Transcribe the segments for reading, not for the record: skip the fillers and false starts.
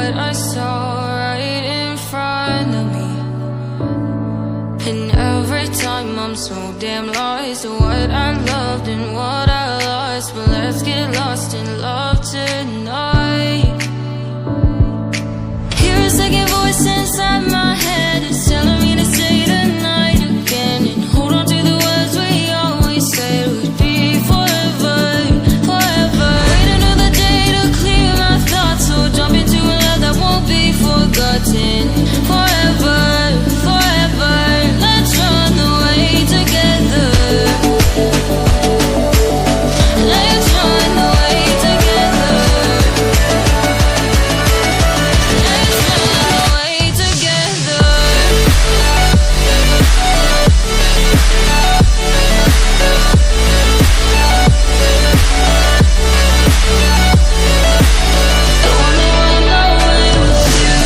what I saw right in front of me. And every time I'm so damn lost to what I loved and what I lost. But let's get lost in love tonight. Hear a second voice inside my head, it's telling me to stay tonight again, and hold on to the words we always said would be forever, forever. Wait another day to clear my thoughts, so jump into a love that won't be forgotten. Forever, forever, let's run away together. Let's run away together. Let's run away together. I wanna run away with you.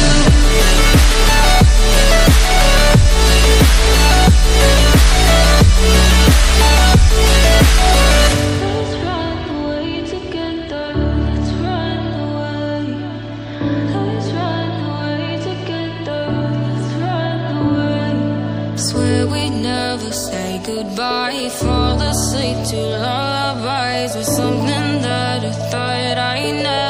Let's run away together. Let's run away. Let's run away together. Let's run away. Swear we'd never say goodbye. Fall asleep to lullabies with something that I thought I never